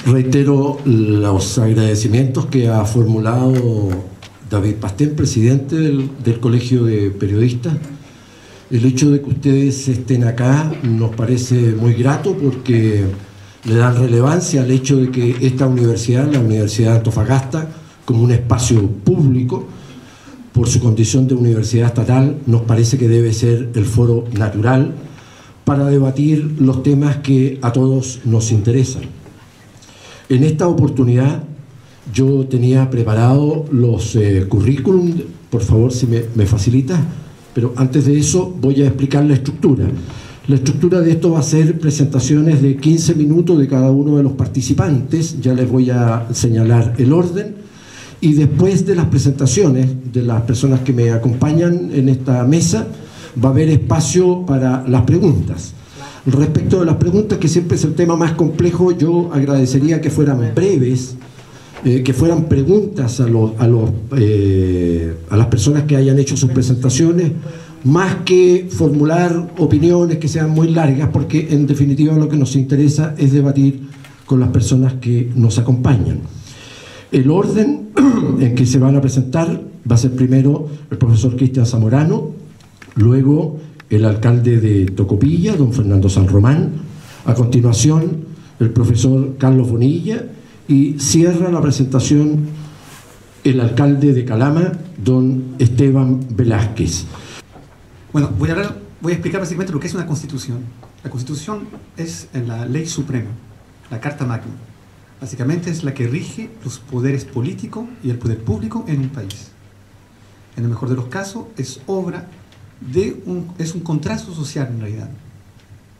Reitero los agradecimientos que ha formulado David Pastén, presidente del Colegio de Periodistas. El hecho de que ustedes estén acá nos parece muy grato porque le dan relevancia al hecho de que esta universidad, la Universidad de Antofagasta, como un espacio público, por su condición de universidad estatal, nos parece que debe ser el foro natural para debatir los temas que a todos nos interesan. En esta oportunidad yo tenía preparado los currículum, por favor si me facilita, pero antes de eso voy a explicar la estructura. La estructura de esto va a ser presentaciones de 15 minutos de cada uno de los participantes, ya les voy a señalar el orden, y después de las presentaciones de las personas que me acompañan en esta mesa, va a haber espacio para las preguntas. Respecto de las preguntas, que siempre es el tema más complejo, yo agradecería que fueran breves, que fueran preguntas a las personas que hayan hecho sus presentaciones, más que formular opiniones que sean muy largas, porque en definitiva lo que nos interesa es debatir con las personas que nos acompañan. El orden en que se van a presentar va a ser primero el profesor Cristian Zamorano, luego el alcalde de Tocopilla, don Fernando San Román, a continuación el profesor Carlos Bonilla, y cierra la presentación el alcalde de Calama, don Esteban Velázquez. Bueno, voy a explicar básicamente lo que es una constitución. La constitución es la ley suprema, la Carta Magna. Básicamente es la que rige los poderes políticos y el poder público en un país. En el mejor de los casos es obra es un contrato social en realidad.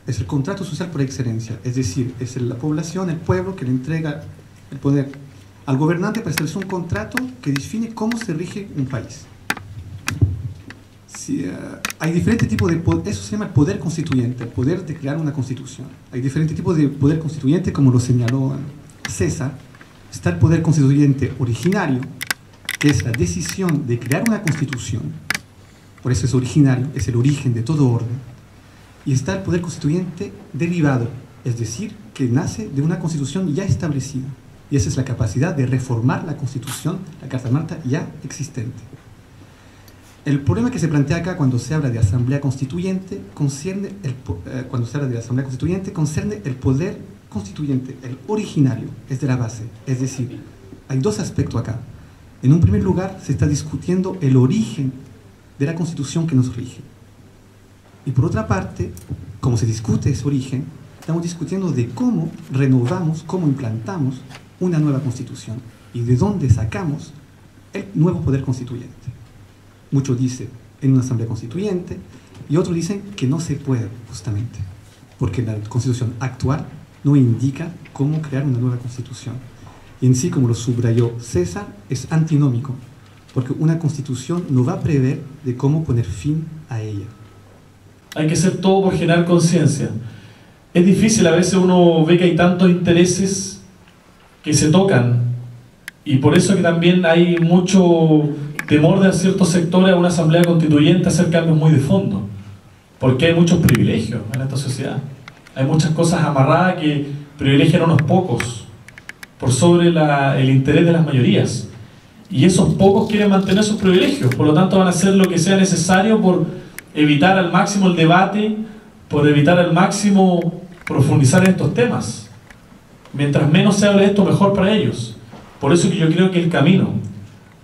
Es el contrato social por excelencia, es decir, es la población, el pueblo que le entrega el poder al gobernante para establecer un contrato que define cómo se rige un país. Hay diferentes tipos de poder, eso se llama el poder constituyente, el poder de crear una constitución. Hay diferentes tipos de poder constituyente, como lo señaló César. Está el poder constituyente originario, que es la decisión de crear una constitución, por eso es originario, es el origen de todo orden. Y está el poder constituyente derivado, es decir, que nace de una constitución ya establecida. Y esa es la capacidad de reformar la constitución, la Carta Magna ya existente. El problema que se plantea acá cuando se habla de asamblea constituyente concierne el poder constituyente, el originario, es de la base. Es decir, hay dos aspectos acá. En un primer lugar, se está discutiendo el origen de la constitución que nos rige. Y por otra parte, como se discute ese origen, estamos discutiendo de cómo renovamos, cómo implantamos una nueva constitución y de dónde sacamos el nuevo poder constituyente. Muchos dicen en una asamblea constituyente y otros dicen que no se puede, justamente, porque la constitución actual no indica cómo crear una nueva constitución. Y en sí, como lo subrayó César, es antinómico, porque una constitución no va a prever de cómo poner fin a ella. Hay que hacer todo por generar conciencia. Es difícil, a veces uno ve que hay tantos intereses que se tocan, y por eso que también hay mucho temor de ciertos sectores a una asamblea constituyente a hacer cambios muy de fondo, porque hay muchos privilegios en esta sociedad. Hay muchas cosas amarradas que privilegian a unos pocos por sobre el interés de las mayorías, y esos pocos quieren mantener sus privilegios, por lo tanto van a hacer lo que sea necesario por evitar al máximo el debate, por evitar al máximo profundizar en estos temas. Mientras menos se hable de esto, mejor para ellos. Por eso que yo creo que el camino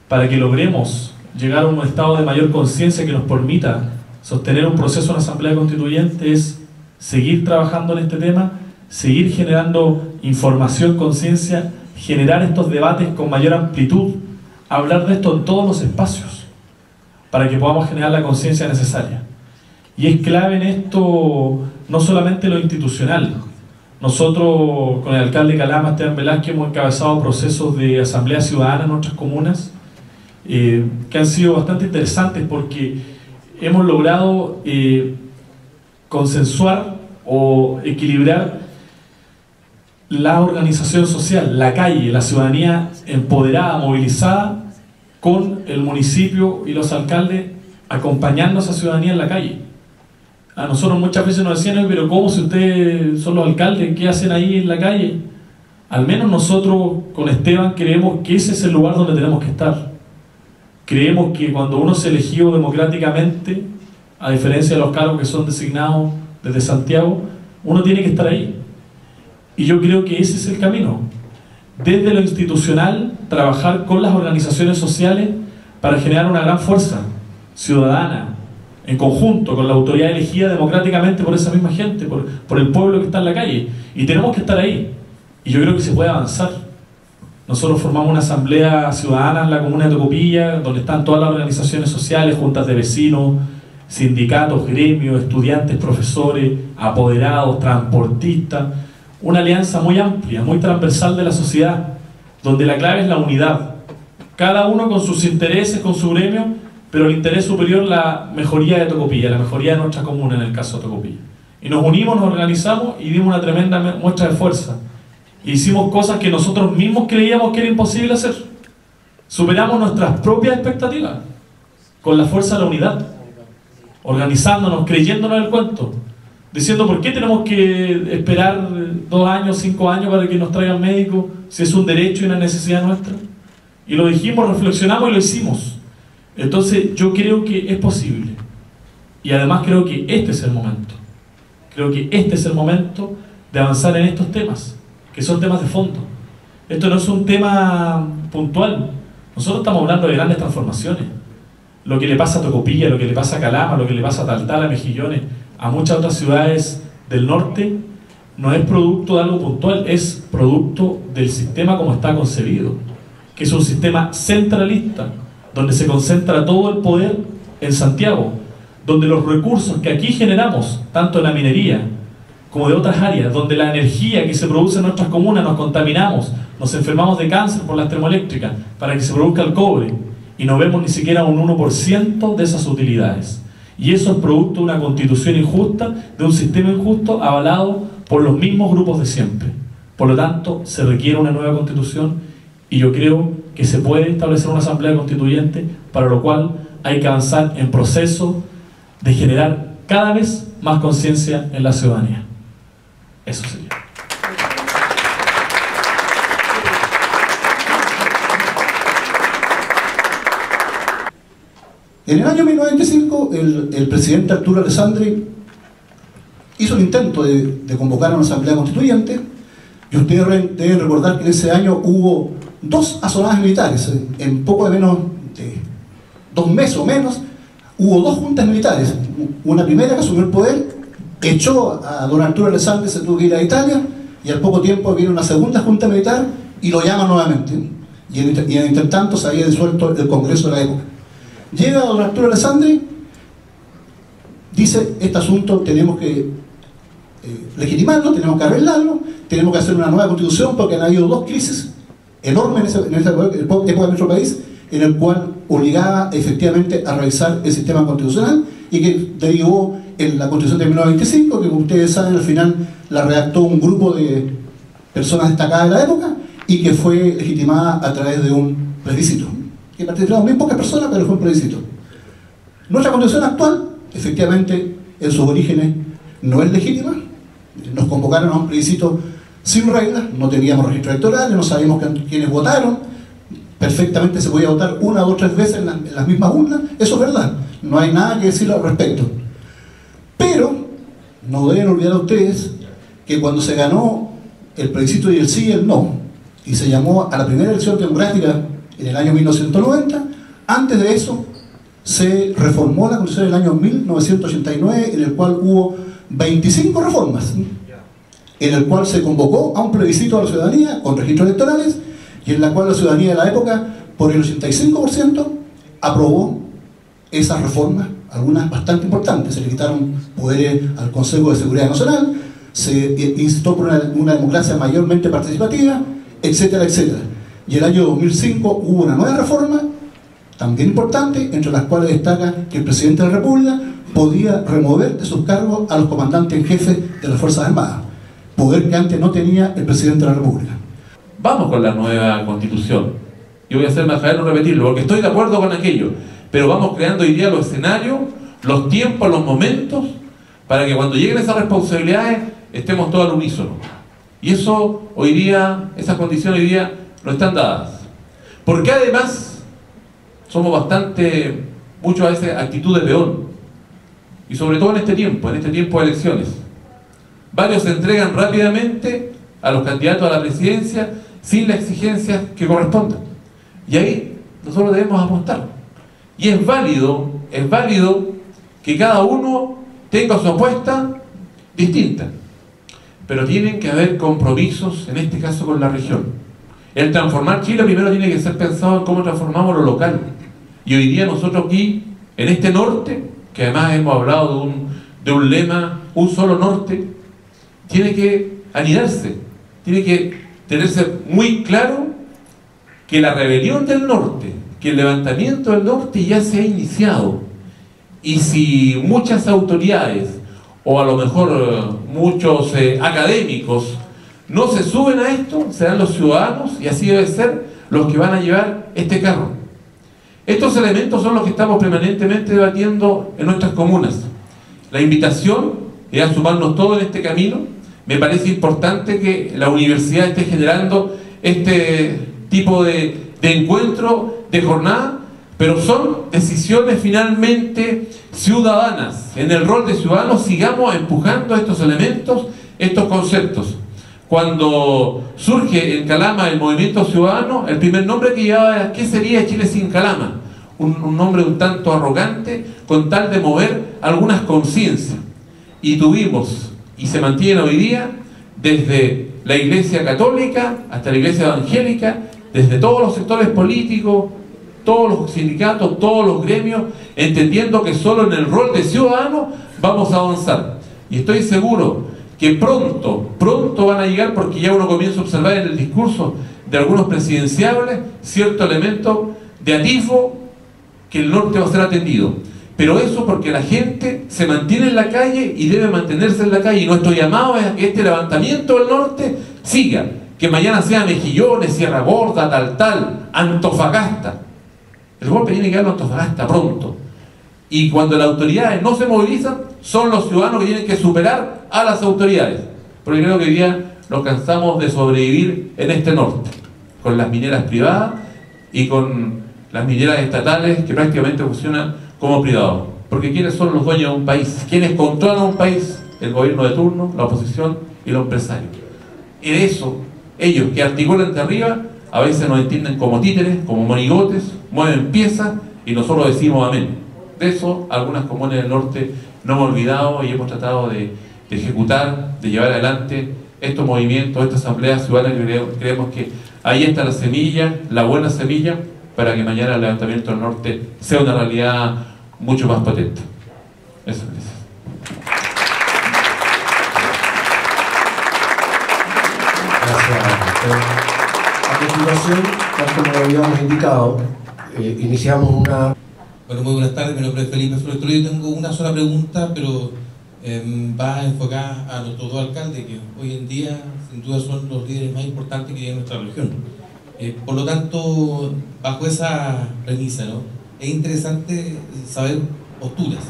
para que logremos llegar a un estado de mayor conciencia que nos permita sostener un proceso en la Asamblea Constituyente es seguir trabajando en este tema, seguir generando información, conciencia, generar estos debates con mayor amplitud, hablar de esto en todos los espacios, para que podamos generar la conciencia necesaria. Y es clave en esto no solamente lo institucional. Nosotros con el alcalde de Calama, Esteban Velázquez, hemos encabezado procesos de asamblea ciudadana en nuestras comunas que han sido bastante interesantes porque hemos logrado consensuar o equilibrar la organización social, la calle, la ciudadanía empoderada, movilizada, con el municipio y los alcaldes acompañando a esa ciudadanía en la calle. A nosotros muchas veces nos decían, pero ¿cómo si ustedes son los alcaldes? ¿Qué hacen ahí en la calle? al menos nosotros con Esteban creemos que ese es el lugar donde tenemos que estar. Creemos que cuando uno se eligió democráticamente, a diferencia de los cargos que son designados desde Santiago, uno tiene que estar ahí. Y yo creo que ese es el camino. Desde lo institucional, trabajar con las organizaciones sociales para generar una gran fuerza ciudadana, en conjunto con la autoridad elegida democráticamente por esa misma gente, por el pueblo que está en la calle. Y tenemos que estar ahí. Y yo creo que se puede avanzar. Nosotros formamos una asamblea ciudadana en la comuna de Tocopilla, donde están todas las organizaciones sociales, juntas de vecinos, sindicatos, gremios, estudiantes, profesores, apoderados, transportistas. Una alianza muy amplia, muy transversal de la sociedad, donde la clave es la unidad. Cada uno con sus intereses, con su gremio, pero el interés superior, la mejoría de Tocopilla, la mejoría de nuestra comuna en el caso de Tocopilla. Y nos unimos, nos organizamos y dimos una tremenda muestra de fuerza. E hicimos cosas que nosotros mismos creíamos que era imposible hacer. Superamos nuestras propias expectativas con la fuerza de la unidad, organizándonos, creyéndonos el cuento, diciendo por qué tenemos que esperar 2 años, 5 años para que nos traigan médicos si es un derecho y una necesidad nuestra. Y lo dijimos, reflexionamos y lo hicimos. Entonces yo creo que es posible. Y además creo que este es el momento. Creo que este es el momento de avanzar en estos temas, que son temas de fondo. Esto no es un tema puntual. Nosotros estamos hablando de grandes transformaciones. Lo que le pasa a Tocopilla, lo que le pasa a Calama, lo que le pasa a Taltal, a Mejillones, a muchas otras ciudades del norte, no es producto de algo puntual, es producto del sistema como está concebido, que es un sistema centralista, donde se concentra todo el poder en Santiago, donde los recursos que aquí generamos, tanto en la minería como de otras áreas, donde la energía que se produce en nuestras comunas nos contaminamos, nos enfermamos de cáncer por las termoeléctricas, para que se produzca el cobre, y no vemos ni siquiera un 1% de esas utilidades. Y eso es producto de una constitución injusta, de un sistema injusto avalado por los mismos grupos de siempre. Por lo tanto, se requiere una nueva constitución y yo creo que se puede establecer una asamblea constituyente, para lo cual hay que avanzar en proceso de generar cada vez más conciencia en la ciudadanía. Eso sería. En el año 1995, el presidente Arturo Alessandri hizo el intento de convocar a una asamblea constituyente, y ustedes deben recordar que en ese año hubo 2 asonadas militares. En poco de menos de 2 meses o menos, hubo 2 juntas militares. Una primera que asumió el poder, echó a don Arturo Alessandri, se tuvo que ir a Italia, y al poco tiempo viene una segunda junta militar y lo llama nuevamente. Y en entretanto se había disuelto el Congreso de la época. Llega don Arturo Alessandri, dice: este asunto tenemos que legitimarlo, tenemos que arreglarlo, tenemos que hacer una nueva constitución, porque han habido 2 crisis enormes en esa época de nuestro país, en el cual obligaba efectivamente a revisar el sistema constitucional, y que derivó en la Constitución de 1925, que como ustedes saben, al final la redactó un grupo de personas destacadas de la época, y que fue legitimada a través de un plebiscito, que participaron muy pocas personas, pero fue un plebiscito. Nuestra Constitución actual, efectivamente, en sus orígenes no es legítima. Nos convocaron a un plebiscito sin reglas, no teníamos registro electoral, no sabíamos quiénes votaron, perfectamente se podía votar 1 o 3 veces en las mismas urnas. Eso es verdad, no hay nada que decir al respecto. Pero no deben olvidar ustedes que cuando se ganó el plebiscito y el sí y el no, y se llamó a la primera elección democrática en el año 1990, antes de eso se reformó la Constitución del año 1989, en el cual hubo 25 reformas, en el cual se convocó a un plebiscito a la ciudadanía con registros electorales, y en la cual la ciudadanía de la época, por el 85%, aprobó esas reformas, algunas bastante importantes. Se le quitaron poderes al Consejo de Seguridad Nacional, se instó por una democracia mayormente participativa, etcétera, etcétera. Y el año 2005 hubo una nueva reforma, también importante, entre las cuales destaca que el presidente de la República podía remover de sus cargos a los comandantes en jefe de las Fuerzas Armadas, poder que antes no tenía el presidente de la República. Vamos con la nueva constitución. Yo voy a hacerme dejar no repetirlo, porque estoy de acuerdo con aquello, pero vamos creando hoy día los escenarios, los tiempos, los momentos, para que cuando lleguen esas responsabilidades estemos todos al unísono. Y eso hoy día, esas condiciones hoy día no están dadas. Porque además somos bastante, mucho a veces actitud de peón. Y sobre todo en este tiempo de elecciones. Varios se entregan rápidamente a los candidatos a la presidencia sin las exigencias que correspondan. Y ahí nosotros debemos apostar. Y es válido que cada uno tenga su apuesta distinta. Pero tienen que haber compromisos, en este caso con la región. El transformar Chile primero tiene que ser pensado en cómo transformamos lo local. Y hoy día nosotros aquí, en este norte, que además hemos hablado de un lema, un solo norte, tiene que anidarse, tiene que tenerse muy claro que la rebelión del norte, que el levantamiento del norte ya se ha iniciado. Y si muchas autoridades, o a lo mejor muchos académicos, no se suben a esto, serán los ciudadanos, y así debe ser, los que van a llevar este carro. Estos elementos son los que estamos permanentemente debatiendo en nuestras comunas. La invitación es a sumarnos todos en este camino. Me parece importante que la universidad esté generando este tipo de encuentro, de jornada, pero son decisiones finalmente ciudadanas. En el rol de ciudadanos sigamos empujando estos elementos, estos conceptos. Cuando surge en Calama el movimiento ciudadano, el primer nombre que llevaba era ¿qué sería Chile sin Calama? Un nombre un tanto arrogante, con tal de mover algunas conciencias. Y tuvimos, y se mantiene hoy día, desde la Iglesia Católica hasta la Iglesia Evangélica, desde todos los sectores políticos, todos los sindicatos, todos los gremios, entendiendo que solo en el rol de ciudadano vamos a avanzar. Y estoy seguro que pronto van a llegar, porque ya uno comienza a observar en el discurso de algunos presidenciables cierto elemento de atisbo que el norte va a ser atendido. Pero eso porque la gente se mantiene en la calle y debe mantenerse en la calle. Y nuestro llamado es a que este levantamiento del norte siga. Que mañana sea Mejillones, Sierra Gorda, tal, Antofagasta. El golpe tiene que darlo a Antofagasta pronto. Y cuando las autoridades no se movilizan, son los ciudadanos que tienen que superar a las autoridades. Porque creo que hoy día nos cansamos de sobrevivir en este norte, con las mineras privadas y con las mineras estatales que prácticamente funcionan como privados. Porque ¿quiénes son los dueños de un país? ¿Quiénes controlan un país? El gobierno de turno, la oposición y los empresarios. Y de eso, ellos que articulan de arriba, a veces nos entienden como títeres, como monigotes, mueven piezas y nosotros decimos amén. De eso, algunas comunas del norte no hemos olvidado y hemos tratado de ejecutar, de llevar adelante estos movimientos, estas asambleas ciudadanas, que creemos que ahí está la semilla, la buena semilla, para que mañana el levantamiento del norte sea una realidad mucho más potente. Eso es. Gracias. A continuación, tal como habíamos indicado, iniciamos una... Bueno, muy buenas tardes, mi nombre es Felipe Flores Toledo. Yo tengo una sola pregunta, pero va enfocada a nuestros dos alcaldes, que hoy en día sin duda son los líderes más importantes que tiene nuestra región. Por lo tanto, bajo esa premisa, ¿no?, es interesante saber posturas.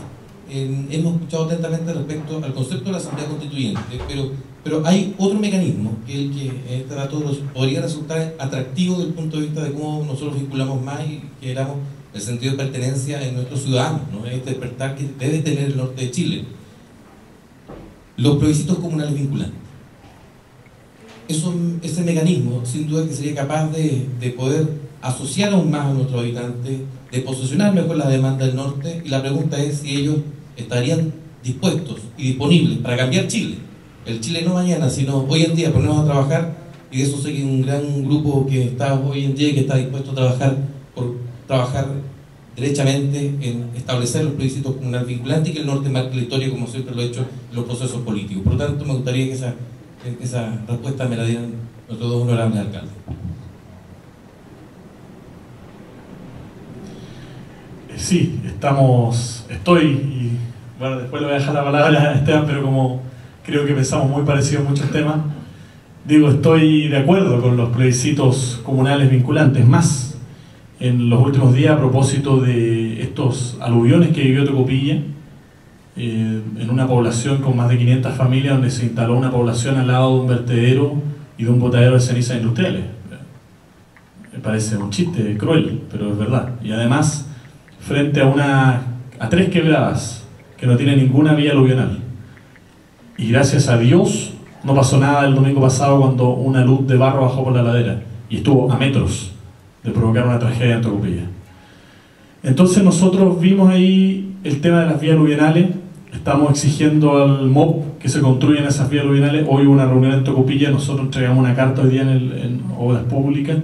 Hemos escuchado atentamente respecto al concepto de la Asamblea Constituyente, pero hay otro mecanismo que el que en este rato nos podría resultar atractivo desde el punto de vista de cómo nosotros vinculamos más y generamos el sentido de pertenencia en nuestros ciudadanos, ¿no? Este despertar que debe tener el norte de Chile. Los plebiscitos comunales vinculantes. Ese mecanismo, sin duda, que sería capaz de poder asociar aún más a nuestros habitantes, de posicionar mejor la demanda del norte, y la pregunta es si ellos estarían dispuestos y disponibles para cambiar Chile. El Chile no mañana, sino hoy en día, ponernos a trabajar, y de eso sé que hay un gran grupo que está hoy en día y que está dispuesto a trabajar derechamente en establecer los plebiscitos comunales vinculantes y que el norte marque la historia, como siempre lo ha hecho en los procesos políticos. Por lo tanto, me gustaría que esa respuesta me la dieran nuestros dos honorables alcaldes. Sí, estoy, y bueno, después le voy a dejar la palabra a Esteban, pero como creo que pensamos muy parecido en muchos temas, digo, estoy de acuerdo con los plebiscitos comunales vinculantes. Más, en los últimos días, a propósito de estos aluviones que vivió Tocopilla, en una población con más de 500 familias, donde se instaló una población al lado de un vertedero y de un botadero de cenizas industriales. Me parece un chiste cruel, pero es verdad. Y además, frente a 3 quebradas que no tienen ninguna vía aluvional. Y gracias a Dios no pasó nada el domingo pasado cuando una luz de barro bajó por la ladera y estuvo a metros de provocar una tragedia en Tocopilla. Entonces nosotros vimos ahí el tema de las vías aluvionales. Estamos exigiendo al MOP que se construyan esas vías aluvionales. Hoy hubo una reunión en Tocopilla, nosotros entregamos una carta hoy día en Obras Públicas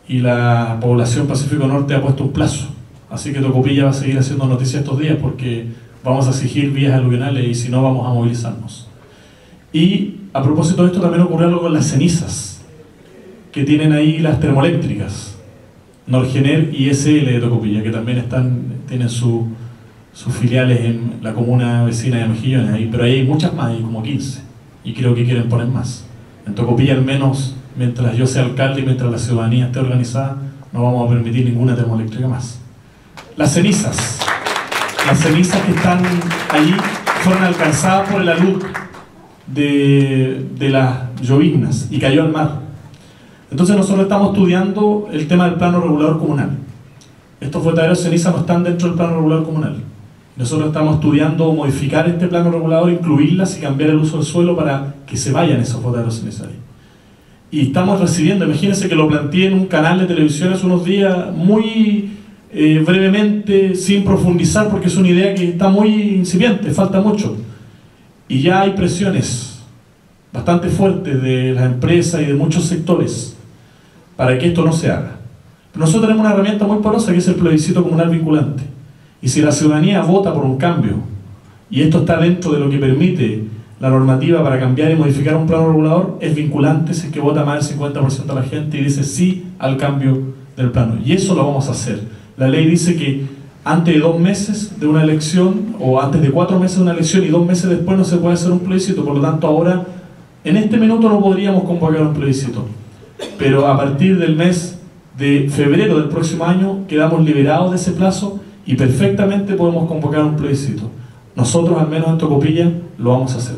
y la población Pacífico Norte ha puesto un plazo. Así que Tocopilla va a seguir haciendo noticias estos días porque vamos a exigir vías aluvionales y si no vamos a movilizarnos. Y a propósito de esto también ocurrió algo con las cenizas que tienen ahí las termoeléctricas Norgener y SL de Tocopilla, que también tienen sus filiales en la comuna vecina de Mejillones, ahí, pero ahí hay muchas más, hay como 15, y creo que quieren poner más. En Tocopilla, al menos, mientras yo sea alcalde y mientras la ciudadanía esté organizada, no vamos a permitir ninguna termoeléctrica más. Las cenizas que están allí fueron alcanzadas por el alud de las lloviznas y cayó al mar. Entonces nosotros estamos estudiando el tema del plano regulador comunal. Estos botaderos de ceniza no están dentro del plano regulador comunal. Nosotros estamos estudiando modificar este plano regulador, incluirlas y cambiar el uso del suelo para que se vayan esos botaderos cenizales. Y estamos recibiendo, imagínense que lo planteé en un canal de televisión hace unos días, muy brevemente, sin profundizar, porque es una idea que está muy incipiente, falta mucho. Y ya hay presiones bastante fuertes de las empresas y de muchos sectores para que esto no se haga. Pero nosotros tenemos una herramienta muy poderosa que es el plebiscito comunal vinculante. Y si la ciudadanía vota por un cambio, y esto está dentro de lo que permite la normativa para cambiar y modificar un plano regulador, es vinculante si es que vota más del 50% de la gente y dice sí al cambio del plano. Y eso lo vamos a hacer. La ley dice que antes de 2 meses de una elección, o antes de 4 meses de una elección y 2 meses después no se puede hacer un plebiscito. Por lo tanto, ahora, en este minuto no podríamos convocar un plebiscito. Pero a partir del mes de febrero del próximo año quedamos liberados de ese plazo y perfectamente podemos convocar un plebiscito. Nosotros, al menos en Tocopilla, lo vamos a hacer.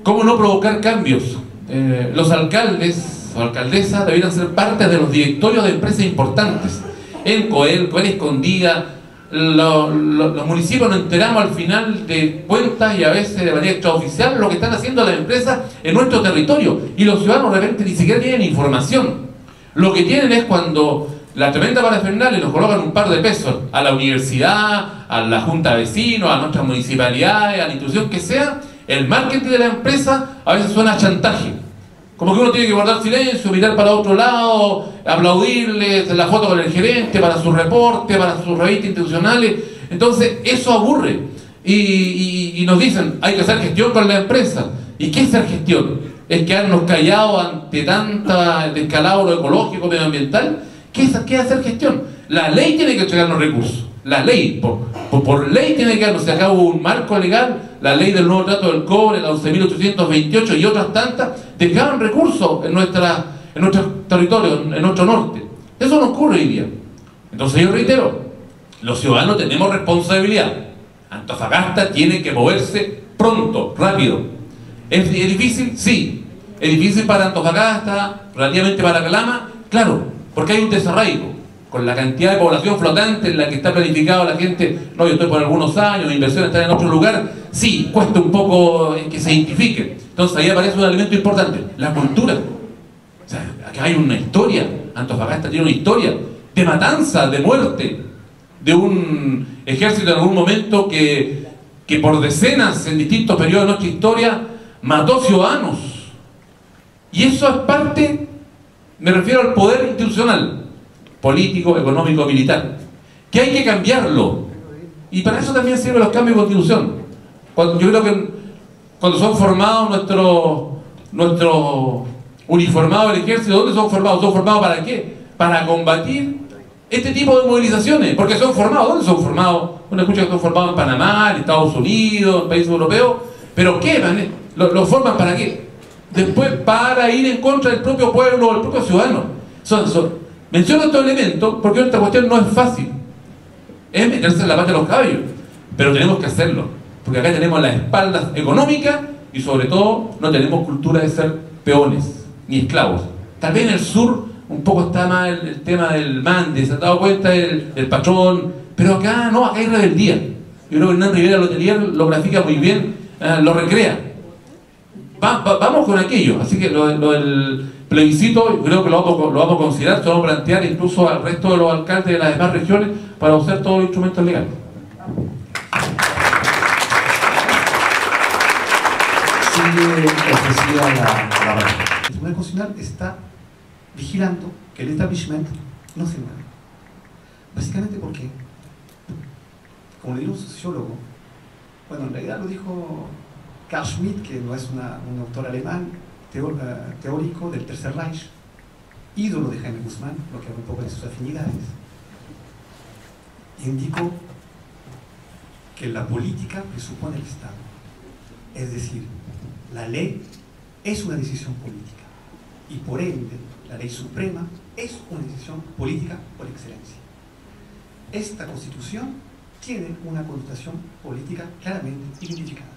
¿Cómo no provocar cambios? Los alcaldes o alcaldesas deberían ser parte de los directorios de empresas importantes. En Coelco, en Escondida, los municipios nos enteramos al final de cuentas y a veces de manera extraoficial lo que están haciendo las empresas en nuestro territorio, y los ciudadanos de repente ni siquiera tienen información. Lo que tienen es cuando la tremenda parafernalia nos colocan un par de pesos a la universidad, a la junta de vecinos, a nuestras municipalidades, a la institución que sea. El marketing de la empresa a veces suena a chantaje, como que uno tiene que guardar silencio, mirar para otro lado, aplaudirles la foto con el gerente para su reporte, para sus revistas institucionales. Entonces eso aburre y nos dicen hay que hacer gestión con la empresa. ¿Y qué es hacer gestión? ¿Es quedarnos callados ante tanta descalabro ecológico, medioambiental? ¿Qué es hacer gestión? La ley tiene que entregarnos recursos. La ley, por ley tiene que darnos. Se acaba un marco legal, la ley del nuevo trato del cobre, la 11.828 y otras tantas, dejaban recursos en nuestro territorio, en nuestro norte. Eso no ocurre hoy día. Entonces yo reitero, los ciudadanos tenemos responsabilidad. Antofagasta tiene que moverse pronto, rápido. ¿Es difícil? Sí. ¿Es difícil para Antofagasta, relativamente para Calama? Claro, porque hay un desarraigo. Con la cantidad de población flotante en la que está planificado la gente, no, yo estoy por algunos años, mi inversión está en otro lugar, sí, cuesta un poco que se identifique. Entonces ahí aparece un elemento importante, la cultura. O sea, acá hay una historia, Antofagasta tiene una historia de matanza, de muerte, de un ejército en algún momento que por decenas en distintos periodos de nuestra historia mató ciudadanos. Y eso es parte, me refiero al poder institucional, político, económico, militar, que hay que cambiarlo, y para eso también sirven los cambios de constitución. Yo creo que cuando son formados nuestros uniformados del ejército, ¿dónde son formados? ¿Son formados para qué? Para combatir este tipo de movilizaciones, porque son formados. ¿Dónde son formados? Uno escucha que son formados en Panamá, en Estados Unidos, en países europeos, pero ¿qué? ¿Los forman para qué? Después para ir en contra del propio pueblo o del propio ciudadano. Menciono estos elementos porque esta cuestión no es fácil. Es meterse en la pata de los caballos, pero tenemos que hacerlo, porque acá tenemos las espaldas económicas y sobre todo no tenemos cultura de ser peones ni esclavos. Tal vez en el sur un poco está más el tema del mande, se ha dado cuenta del patrón, pero acá no, acá hay rebeldía. Yo creo que Hernán Rivera Letelier lo grafica muy bien, lo recrea. Vamos con aquello, así que lo del plebiscito yo creo que lo vamos a considerar, se lo vamos a plantear incluso al resto de los alcaldes de las demás regiones para usar todos los instrumentos legales. El Tribunal Constitucional está vigilando que el establishment no se mueva. Básicamente porque, como le dijo un sociólogo, bueno, en realidad lo dijo Carl Schmitt, que no es un autor alemán, teórico del Tercer Reich, ídolo de Jaime Guzmán, lo que habla un poco de sus afinidades, indicó que la política presupone el Estado. Es decir, la ley es una decisión política y por ende la ley suprema es una decisión política por excelencia. Esta Constitución tiene una connotación política claramente identificada.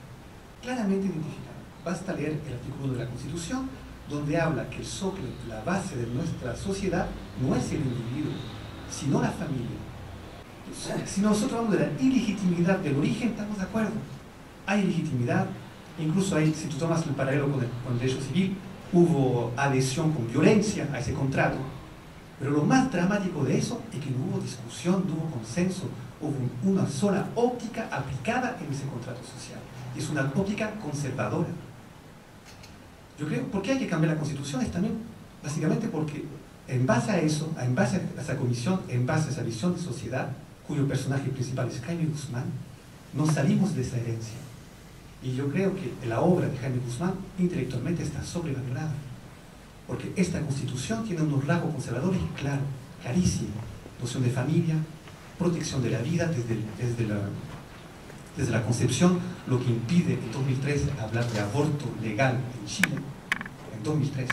Basta leer el artículo 1 de la Constitución, donde habla que el socle, la base de nuestra sociedad, no es el individuo, sino la familia. Si nosotros hablamos de la ilegitimidad del origen, estamos de acuerdo. Hay ilegitimidad, incluso hay, si tú tomas el paralelo con el derecho civil, hubo adhesión con violencia a ese contrato. Pero lo más dramático de eso es que no hubo discusión, no hubo consenso, hubo una sola óptica aplicada en ese contrato social. Y es una óptica conservadora. Yo creo, ¿por qué hay que cambiar la Constitución? Es también, básicamente porque en base a eso, en base a esa comisión, en base a esa visión de sociedad, cuyo personaje principal es Jaime Guzmán, nos salimos de esa herencia. Y yo creo que la obra de Jaime Guzmán intelectualmente está sobrevalorada, porque esta Constitución tiene unos rasgos conservadores claros, clarísimos: noción de familia, protección de la vida desde la concepción, lo que impide en 2013 hablar de aborto legal en Chile. En 2013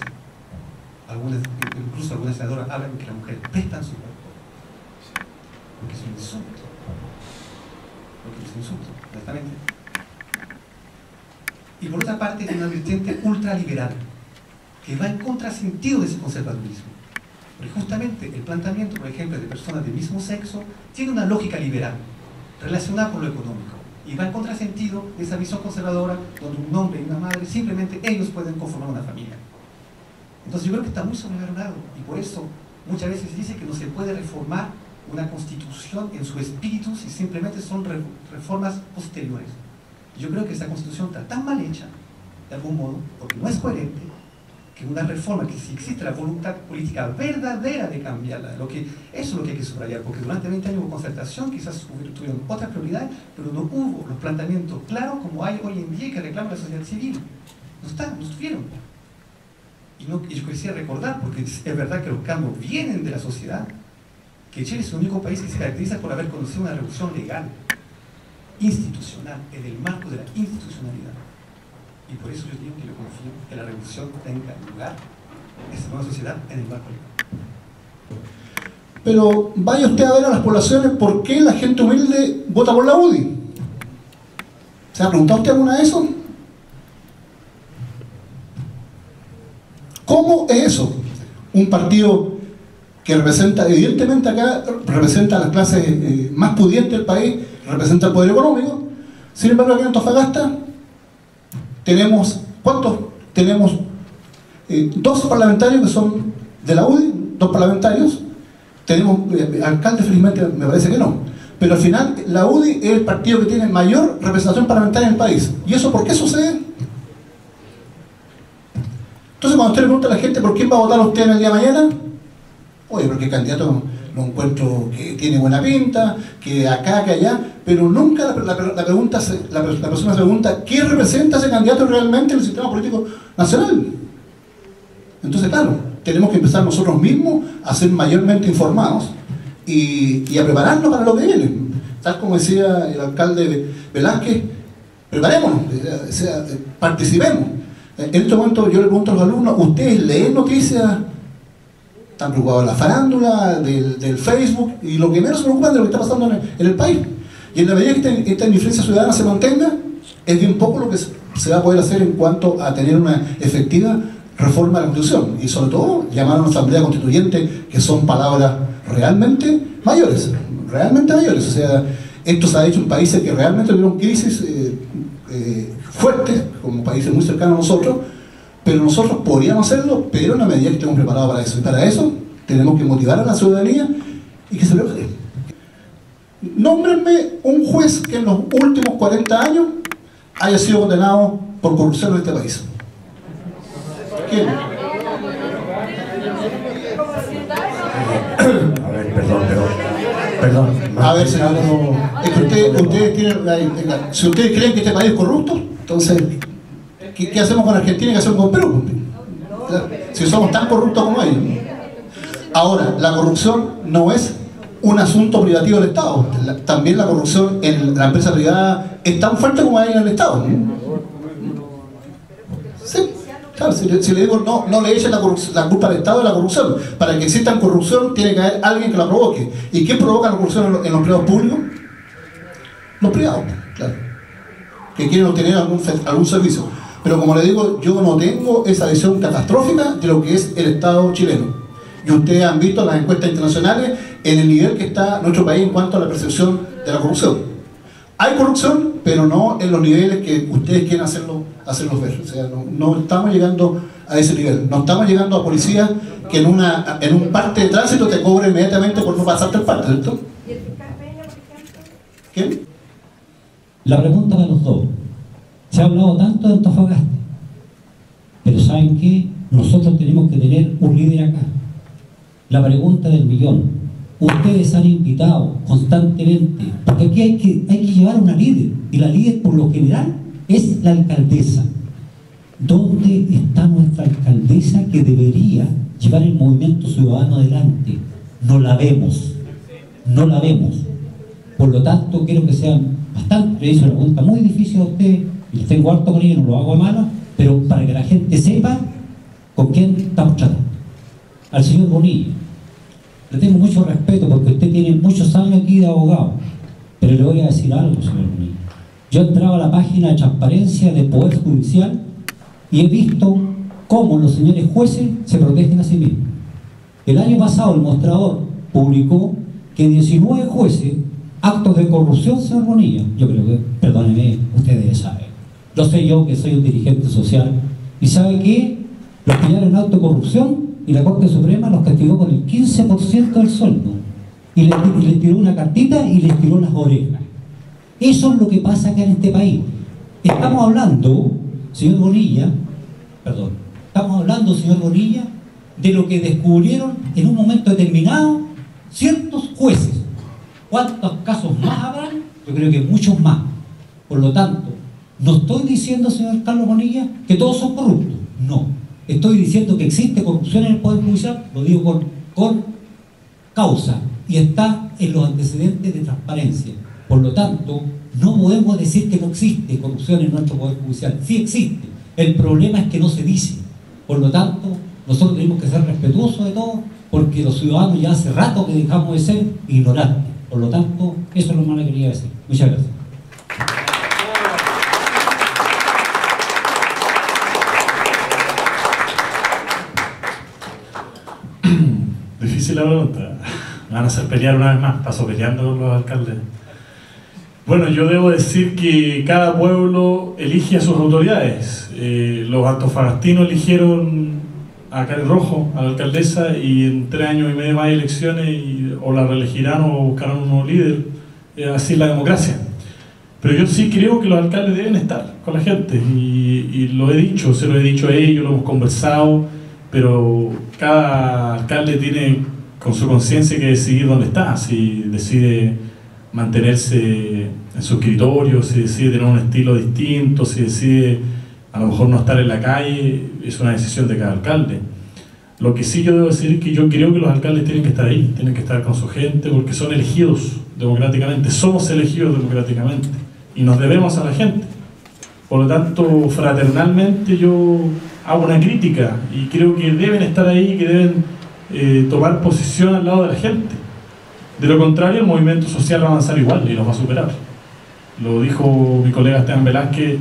incluso algunas senadoras hablan de que las mujeres prestan su cuerpo, lo que es un insulto, honestamente. Y por otra parte, tiene una vertiente ultraliberal que va en contrasentido de ese conservadurismo, porque justamente el planteamiento, por ejemplo, de personas del mismo sexo tiene una lógica liberal relacionada con lo económico y va en contrasentido de esa visión conservadora donde un hombre y una madre simplemente ellos pueden conformar una familia. Entonces yo creo que está muy sobrevalorado y por eso muchas veces se dice que no se puede reformar una Constitución en su espíritu si simplemente son reformas posteriores. Yo creo que esta Constitución está tan mal hecha, de algún modo, porque no es coherente, que una reforma, que si existe la voluntad política verdadera de cambiarla, eso es lo que hay que subrayar, porque durante 20 años hubo concertación, quizás tuvieron otras prioridades, pero no hubo los planteamientos claros como hay hoy en día que reclama la sociedad civil. No estuvieron. Y yo quisiera recordar, porque es verdad que los cambios vienen de la sociedad, que Chile es el único país que se caracteriza por haber conocido una revolución legal, institucional, en el marco de la institucionalidad. Y por eso yo digo que yo confío que la revolución tenga lugar en esta nueva sociedad en el marco legal. Pero vaya usted a ver a las poblaciones por qué la gente humilde vota por la UDI. ¿Se ha preguntado usted alguna vez eso? ¿Cómo es eso? Un partido que representa, evidentemente acá, representa a las clases más pudientes del país, representa el poder económico. Sin embargo, aquí en Antofagasta tenemos, ¿cuántos? Tenemos dos parlamentarios que son de la UDI, dos parlamentarios. Tenemos alcalde, felizmente me parece que no. Pero al final la UDI es el partido que tiene mayor representación parlamentaria en el país. ¿Y eso por qué sucede? Entonces cuando usted le pregunta a la gente por quién va a votar usted en el día de mañana, oye, porque el candidato lo encuentro que tiene buena pinta, que acá, que allá, pero nunca la persona se pregunta ¿qué representa ese candidato realmente en el sistema político nacional? Entonces, claro, tenemos que empezar nosotros mismos a ser mayormente informados y a prepararnos para lo que viene. Tal como decía el alcalde Velázquez, preparémonos, participemos. En este momento yo le pregunto a los alumnos, ¿ustedes leen noticias están preocupados de la farándula, del Facebook, y lo que menos se preocupan de lo que está pasando en el país. Y en la medida que esta indiferencia ciudadana se mantenga, es bien poco lo que se va a poder hacer en cuanto a tener una efectiva reforma de la Constitución. Y sobre todo, llamar a una asamblea constituyente, que son palabras realmente mayores. O sea, esto se ha hecho en países que realmente tuvieron crisis fuertes, como países muy cercanos a nosotros, pero nosotros podríamos hacerlo, pero en la medida que estemos preparados para eso. Y para eso tenemos que motivar a la ciudadanía y que se prepare. Nómbrenme un juez que en los últimos 40 años haya sido condenado por corrupción en este país. ¿Quién? A ver, perdón. A ver, senador, es que ustedes tienen si ustedes creen que este país es corrupto, entonces, ¿qué hacemos con Argentina y qué hacemos con Perú? Si somos tan corruptos como ellos. Ahora, la corrupción no es un asunto privativo del Estado. También la corrupción en la empresa privada es tan fuerte como hay en el Estado. Sí, claro, si le digo no le echen la culpa al Estado de la corrupción. Para que exista corrupción tiene que haber alguien que la provoque. ¿Y quién provoca la corrupción en los empleados públicos? Los privados, claro, que quieren obtener algún servicio. Pero como le digo, yo no tengo esa visión catastrófica de lo que es el Estado chileno. Y ustedes han visto las encuestas internacionales en el nivel que está nuestro país en cuanto a la percepción de la corrupción. Hay corrupción, pero no en los niveles que ustedes quieren hacerlos ver. O sea, no estamos llegando a ese nivel. No estamos llegando a policías que en un parte de tránsito te cobren inmediatamente por no pasarte el parte, ¿cierto? ¿Y el fiscal Peña, por ejemplo? ¿Quién? La pregunta para los dos. Se ha hablado tanto de Antofagasta, pero ¿saben qué? Nosotros tenemos que tener un líder acá. La pregunta del millón. Ustedes han invitado constantemente, porque aquí hay que llevar una líder, y la líder por lo general es la alcaldesa. ¿Dónde está nuestra alcaldesa que debería llevar el movimiento ciudadano adelante? No la vemos, no la vemos. Por lo tanto, quiero que sean bastante, le hice una pregunta muy difícil a usted, y tengo harto con ella, no lo hago a mala, pero para que la gente sepa con quién estamos tratando. Al señor Bonilla, le tengo mucho respeto porque usted tiene muchos años aquí de abogado, pero le voy a decir algo, señor Bonilla. Yo entraba a la página de transparencia del Poder Judicial y he visto cómo los señores jueces se protegen a sí mismos. El año pasado el Mostrador publicó que 19 jueces, actos de corrupción, señor Bonilla. Yo creo que, perdóneme, ustedes saben. Lo sé yo, que soy un dirigente social, y ¿sabe qué? Los pillaron en alto corrupción y la Corte Suprema los castigó con el 15% del sueldo. Y les tiró una cartita y les tiró las orejas. Eso es lo que pasa acá en este país. Estamos hablando, señor Bonilla, de lo que descubrieron en un momento determinado ciertos jueces. ¿Cuántos casos más habrán? Yo creo que muchos más. Por lo tanto, no estoy diciendo, señor Carlos Bonilla, que todos son corruptos. No. Estoy diciendo que existe corrupción en el Poder Judicial, lo digo con causa, y está en los antecedentes de transparencia. Por lo tanto, no podemos decir que no existe corrupción en nuestro Poder Judicial. Sí existe. El problema es que no se dice. Por lo tanto, nosotros tenemos que ser respetuosos de todo, porque los ciudadanos ya hace rato que dejamos de ser ignorantes. Por lo tanto, eso es lo más que quería decir. Muchas gracias. Difícil la pregunta. Me van a hacer pelear una vez más. Paso peleando con los alcaldes. Bueno, yo debo decir que cada pueblo elige a sus autoridades. Los antofagastinos eligieron a Karen Rojo, a la alcaldesa, y en 3 años y medio más hay elecciones, o la reelegirán o buscarán un nuevo líder. Así es la democracia. Pero yo sí creo que los alcaldes deben estar con la gente, y lo he dicho, se lo he dicho a ellos, lo hemos conversado, pero cada alcalde tiene con su conciencia que decidir dónde está. Si decide mantenerse en su escritorio, si decide tener un estilo distinto, si decide a lo mejor no estar en la calle, es una decisión de cada alcalde. Lo que sí yo debo decir es que yo creo que los alcaldes tienen que estar ahí, tienen que estar con su gente, porque son elegidos democráticamente, somos elegidos democráticamente y nos debemos a la gente. Por lo tanto, fraternalmente yo hago una crítica y creo que deben estar ahí, que deben tomar posición al lado de la gente. De lo contrario, el movimiento social va a avanzar igual y los va a superar. Lo dijo mi colega Esteban Velázquez,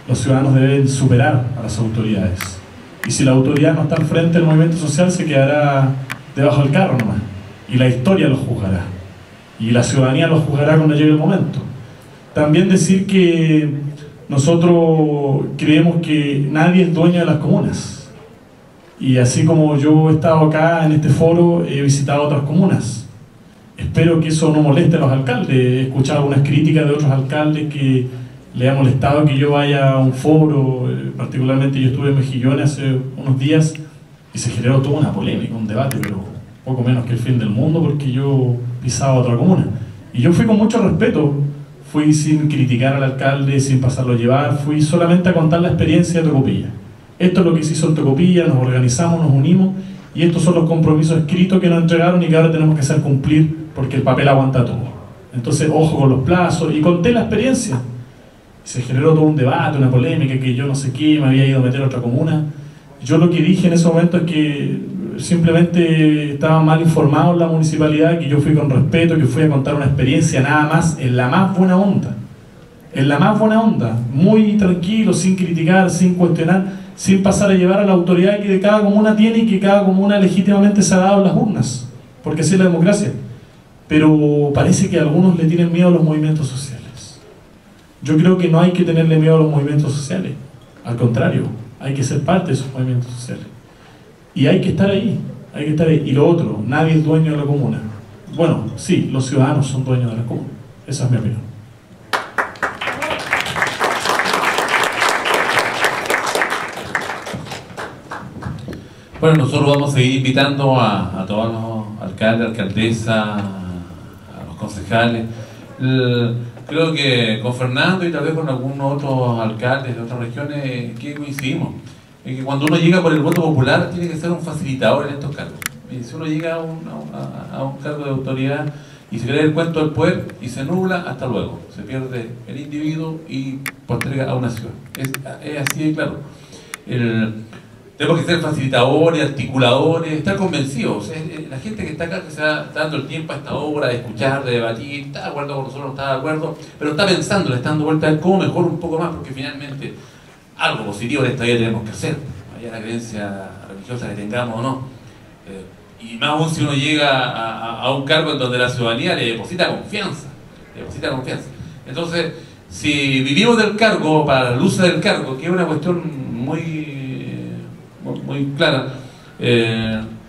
los ciudadanos deben superar a las autoridades. Y si la autoridad no está al frente del movimiento social, se quedará debajo del carro nomás. Y la historia los juzgará. Y la ciudadanía los juzgará cuando llegue el momento. También decir que nosotros creemos que nadie es dueño de las comunas. Y así como yo he estado acá en este foro, he visitado otras comunas. Espero que eso no moleste a los alcaldes. He escuchado algunas críticas de otros alcaldes que le ha molestado que yo vaya a un foro. Particularmente yo estuve en Mejillones hace unos días y se generó toda una polémica, un debate, pero poco menos que el fin del mundo, porque yo pisaba otra comuna. Y yo fui con mucho respeto, fui sin criticar al alcalde, sin pasarlo a llevar, fui solamente a contar la experiencia de Tocopilla. Esto es lo que se hizo en Tocopilla, nos organizamos, nos unimos, y estos son los compromisos escritos que nos entregaron y que ahora tenemos que hacer cumplir, porque el papel aguanta todo. Entonces, ojo con los plazos, y conté la experiencia. Se generó todo un debate, una polémica, que yo no sé qué, me había ido a meter a otra comuna. Yo lo que dije en ese momento es que simplemente estaban mal informados la municipalidad, que yo fui con respeto, que fui a contar una experiencia nada más, en la más buena onda. En la más buena onda, muy tranquilo, sin criticar, sin cuestionar, sin pasar a llevar a la autoridad que de cada comuna tiene y que cada comuna legítimamente se ha dado en las urnas, porque así es la democracia. Pero parece que algunos le tienen miedo a los movimientos sociales. Yo creo que no hay que tenerle miedo a los movimientos sociales, al contrario, hay que ser parte de esos movimientos sociales. Y hay que estar ahí, hay que estar ahí. Y lo otro, nadie es dueño de la comuna. Bueno, sí, los ciudadanos son dueños de la comuna. Esa es mi opinión. Bueno, nosotros vamos a seguir invitando a todos los alcaldes, alcaldesas, a los concejales. Creo que con Fernando y tal vez con algunos otros alcaldes de otras regiones que coincidimos. Es que cuando uno llega por el voto popular tiene que ser un facilitador en estos cargos. Y si uno llega a un cargo de autoridad y se cree el cuento del poder y se nubla, hasta luego. Se pierde el individuo y posterga a una ciudad. Es así de claro. Tenemos que ser facilitadores, articuladores, estar convencidos. La gente que está acá, que se está dando el tiempo a esta hora de escuchar, de debatir, está de acuerdo con nosotros, no está de acuerdo, pero está pensando, le está dando vuelta a ver cómo mejor un poco más, porque finalmente algo positivo en esta vida tenemos que hacer, allá la creencia religiosa que tengamos o no. Y más aún si uno llega a un cargo en donde la ciudadanía le deposita confianza. Entonces, si vivimos del cargo para la luz del cargo, que es una cuestión muy clara,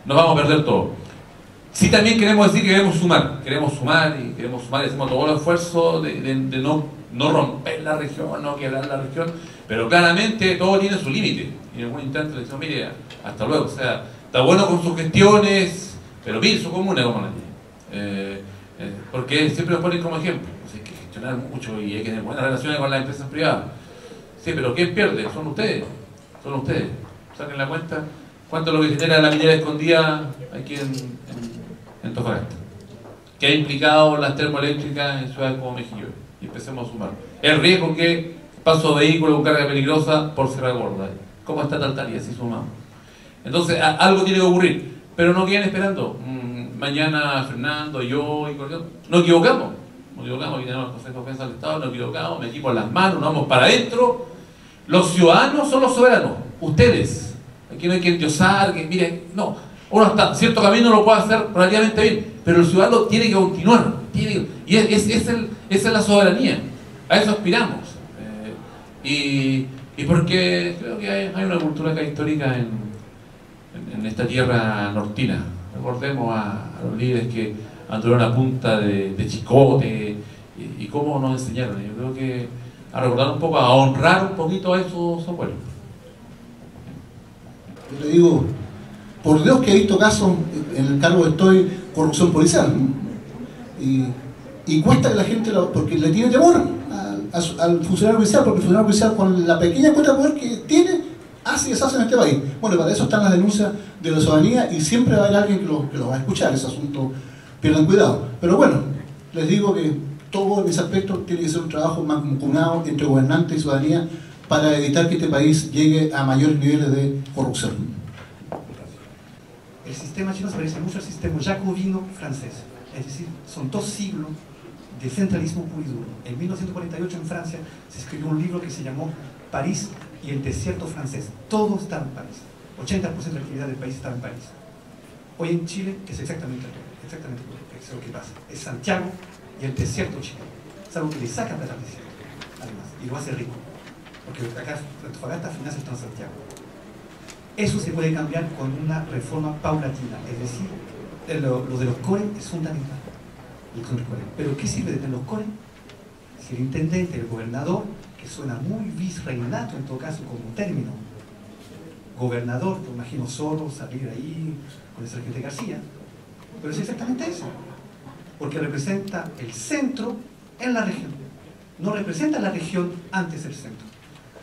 nos vamos a perder todo. Sí, también queremos decir que queremos sumar y hacemos todos los esfuerzos de no romper la región, no quebrar la región, pero claramente todo tiene su límite. Y en algún instante le decimos, mire, hasta luego, o sea, está bueno con sus gestiones, pero mire su comuna como nadie. Porque siempre nos ponen como ejemplo, pues hay que gestionar mucho y hay que tener buenas relaciones con las empresas privadas. Sí, pero ¿quién pierde? Son ustedes. Saquen la cuenta, ¿cuánto es lo que genera la minera escondida aquí en Antofagasta? Que ha implicado las termoeléctricas en ciudades como Mejillones. Y empecemos a sumar. El riesgo que paso vehículos con carga peligrosa por Sierra Gorda. ¿Cómo está Taltaria si sumamos? Entonces, algo tiene que ocurrir. Pero no queden esperando. Mañana Fernando, yo y Corrión. Nos equivocamos. Aquí tenemos el Consejo de Defensa del Estado, nos equivocamos, me equipo en las manos, nos vamos para adentro. Los ciudadanos son los soberanos. Ustedes. Aquí no hay que endiosar, que miren, no. Uno hasta cierto camino lo puede hacer relativamente bien, pero el ciudadano tiene que continuar. Y esa es la soberanía. A eso aspiramos. Y porque creo que hay una cultura acá histórica en esta tierra nortina. Recordemos a los líderes que anduvieron a punta de chicote y cómo nos enseñaron. Yo creo que a recordar un poco, a honrar un poquito a esos abuelos. Yo le digo, por Dios que he visto casos en el cargo que estoy, corrupción policial, ¿no? Y cuesta que la gente, porque le tiene temor al funcionario policial, porque el funcionario policial con la pequeña cuota de poder que tiene, hace y deshace en este país. Bueno, para eso están las denuncias de la ciudadanía y siempre va a haber alguien que lo va a escuchar, ese asunto, pierdan cuidado. Pero bueno, les digo que todo en ese aspecto tiene que ser un trabajo mancomunado entre gobernantes y ciudadanía para evitar que este país llegue a mayores niveles de corrupción. el sistema chino se parece mucho al sistema jacobino francés. Es decir, son 2 siglos de centralismo puro y duro. En 1948 en Francia se escribió un libro que se llamó París y el desierto francés. Todo estaba en París. 80% de la actividad del país estaba en París. Hoy en Chile es exactamente lo que pasa. Es Santiago y el desierto chileno. Es algo que le saca plata al desierto, además, y lo hace rico. Porque acá Antofagasta financia está en Santiago. Eso se puede cambiar con una reforma paulatina, es decir, lo de los core es fundamental. Pero ¿qué sirve de tener los core? Si el intendente, el gobernador, que suena muy virreinato en todo caso como término, gobernador, pues imagino solo salir ahí con el sargento García, pero es exactamente eso, porque representa el centro en la región, no representa la región antes del centro.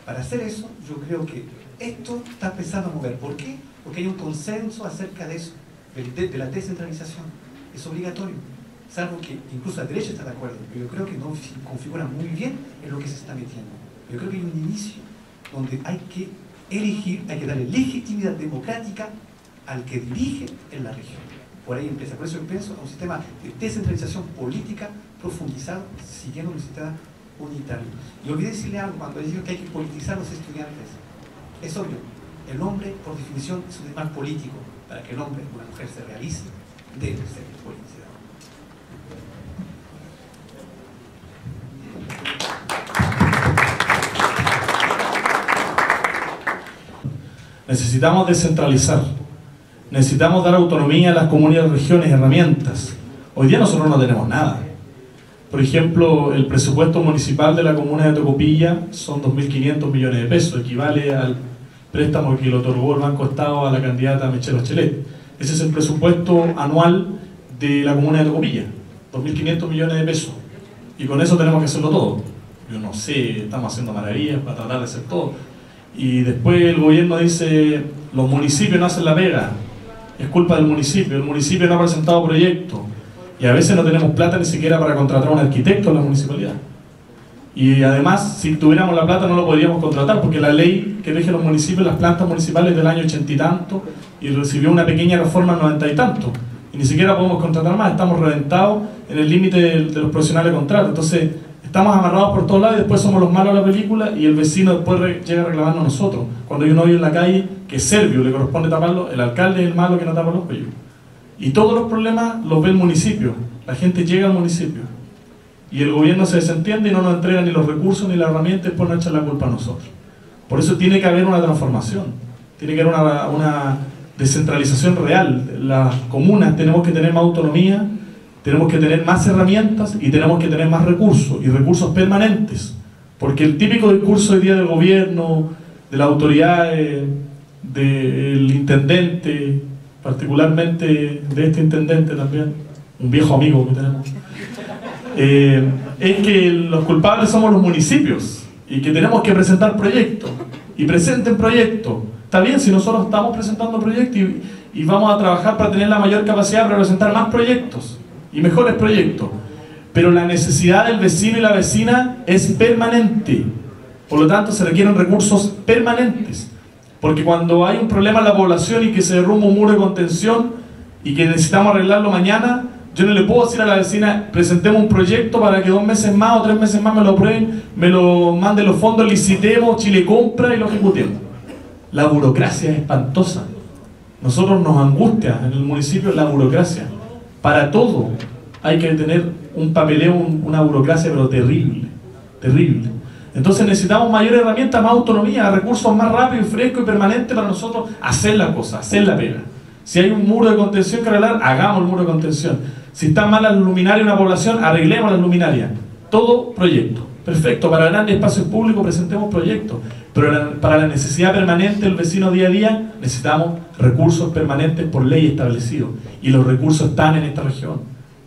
Para hacer eso, yo creo que esto está empezando a mover. ¿Por qué? Porque hay un consenso acerca de eso, de la descentralización. Es obligatorio, salvo que incluso la derecha está de acuerdo, pero yo creo que no configura muy bien en lo que se está metiendo. Yo creo que hay un inicio donde hay que elegir, hay que darle legitimidad democrática al que dirige en la región. Por ahí empieza. Por eso yo pienso a un sistema de descentralización política profundizado, siguiendo un sistema unitario. Y olvidé decirle algo cuando digo que hay que politizar a los estudiantes. Es obvio, el hombre por definición es un animal político. Para que el hombre o la mujer se realice, debe ser politizado. Necesitamos descentralizar, necesitamos dar autonomía a las comunidades, regiones, herramientas. Hoy día nosotros no tenemos nada. Por ejemplo, el presupuesto municipal de la comuna de Tocopilla son 2.500 millones de pesos, equivale al préstamo que le otorgó el Banco Estado a la candidata Michelle Bachelet. Ese es el presupuesto anual de la comuna de Tocopilla, 2.500 millones de pesos. Y con eso tenemos que hacerlo todo. Yo no sé, estamos haciendo maravillas para tratar de hacer todo. Y después el gobierno dice, los municipios no hacen la pega, es culpa del municipio, el municipio no ha presentado proyectos. Y a veces no tenemos plata ni siquiera para contratar a un arquitecto en la municipalidad. Y además, si tuviéramos la plata no lo podríamos contratar, porque la ley que rige los municipios, las plantas municipales del año 80 y tanto, y recibió una pequeña reforma en 90 y tanto. Y ni siquiera podemos contratar más, estamos reventados en el límite de los profesionales de contrato. Entonces, estamos amarrados por todos lados y después somos los malos de la película y el vecino después llega a reclamarnos a nosotros. Cuando hay un hoyo en la calle que es serbio, le corresponde taparlo, el alcalde es el malo que no tapa los hoyos. Y todos los problemas los ve el municipio, la gente llega al municipio. Y el gobierno se desentiende y no nos entrega ni los recursos ni las herramientas, después nos echan la culpa a nosotros. Por eso tiene que haber una transformación, tiene que haber una descentralización real. Las comunas tenemos que tener más autonomía, tenemos que tener más herramientas y tenemos que tener más recursos, y recursos permanentes. Porque el típico discurso hoy día del gobierno, de las autoridades, del intendente, particularmente de este intendente también, un viejo amigo que tenemos, es que los culpables somos los municipios y que tenemos que presentar proyectos, y presenten proyectos. Está bien si nosotros estamos presentando proyectos y vamos a trabajar para tener la mayor capacidad para presentar más proyectos y mejores proyectos, pero la necesidad del vecino y la vecina es permanente, por lo tanto se requieren recursos permanentes, porque cuando hay un problema en la población y que se derrumba un muro de contención y que necesitamos arreglarlo mañana, yo no le puedo decir a la vecina, presentemos un proyecto para que 2 meses más o 3 meses más me lo aprueben, me lo manden los fondos, licitemos, Chile compra y lo ejecutemos. La burocracia es espantosa. Nosotros nos angustia en el municipio la burocracia. Para todo hay que tener un papeleo, una burocracia, pero terrible, terrible. Entonces necesitamos mayor herramienta, más autonomía, recursos más rápidos, frescos y permanentes para nosotros hacer la cosa, hacer la pega. Si hay un muro de contención que arreglar, hagamos el muro de contención. Si están malas las luminarias en una población, arreglemos las luminarias. Todo proyecto. Perfecto, para grandes espacios públicos presentemos proyectos. Pero para la necesidad permanente del vecino día a día, necesitamos recursos permanentes por ley establecidos. Y los recursos están en esta región.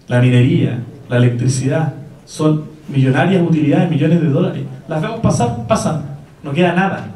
La minería, la electricidad, son millonarias utilidades, millones de dólares. Las vemos pasar, pasan, no queda nada.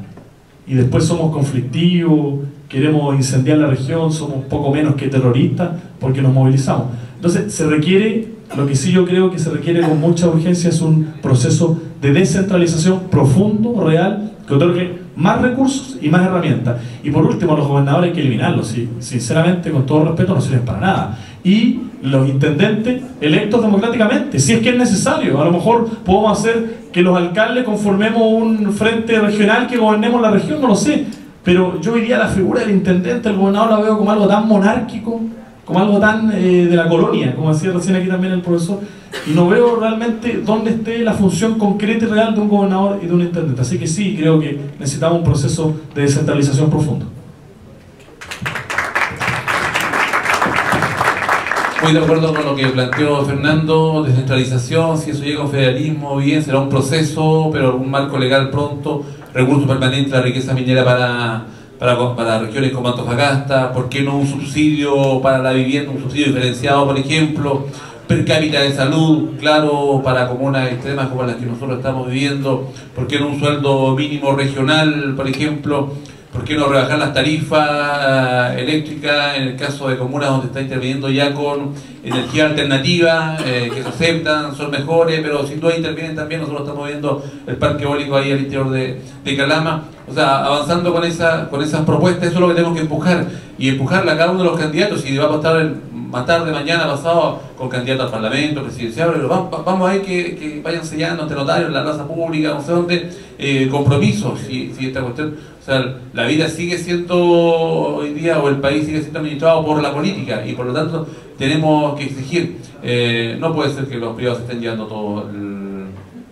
Y después somos conflictivos, queremos incendiar la región, somos poco menos que terroristas porque nos movilizamos. Entonces se requiere, lo que sí yo creo que se requiere con mucha urgencia es un proceso de descentralización profundo, real, que otorgue más recursos y más herramientas. Y por último, los gobernadores hay que eliminarlos, ¿sí? Sinceramente, con todo respeto, no sirven para nada. Y los intendentes electos democráticamente, si es que es necesario. A lo mejor podemos hacer que los alcaldes conformemos un frente regional que gobernemos la región, no lo sé. Pero yo diría la figura del intendente, el gobernador, la veo como algo tan monárquico, como algo tan de la colonia, como decía recién aquí también el profesor, y no veo realmente dónde esté la función concreta y real de un gobernador y de un intendente. Así que sí, creo que necesitamos un proceso de descentralización profundo. Muy de acuerdo con lo que planteó Fernando, descentralización, si eso llega a un federalismo, bien, será un proceso, pero un marco legal pronto, recursos permanentes, la riqueza minera para regiones como Antofagasta, ¿por qué no un subsidio para la vivienda, un subsidio diferenciado, por ejemplo, per cápita de salud, claro, para comunas extremas como las que nosotros estamos viviendo, ¿por qué no un sueldo mínimo regional, por ejemplo? ¿Por qué no rebajar las tarifas eléctricas en el caso de comunas donde está interviniendo ya con energía alternativa, que se aceptan, son mejores, pero sin duda intervienen también? Nosotros estamos viendo el parque eólico ahí al interior de Calama. O sea, avanzando con esas propuestas, eso es lo que tenemos que empujar, y empujarla a cada uno de los candidatos. Y vamos a estar más tarde, mañana, pasado, con candidatos al Parlamento, presidencial, pero vamos a ver que vayan sellando ante notarios, en la plaza pública, no sé dónde, compromisos, si esta cuestión. O sea, la vida sigue siendo hoy día, o el país sigue siendo administrado por la política, y por lo tanto tenemos que exigir. No puede ser que los privados estén llevando todo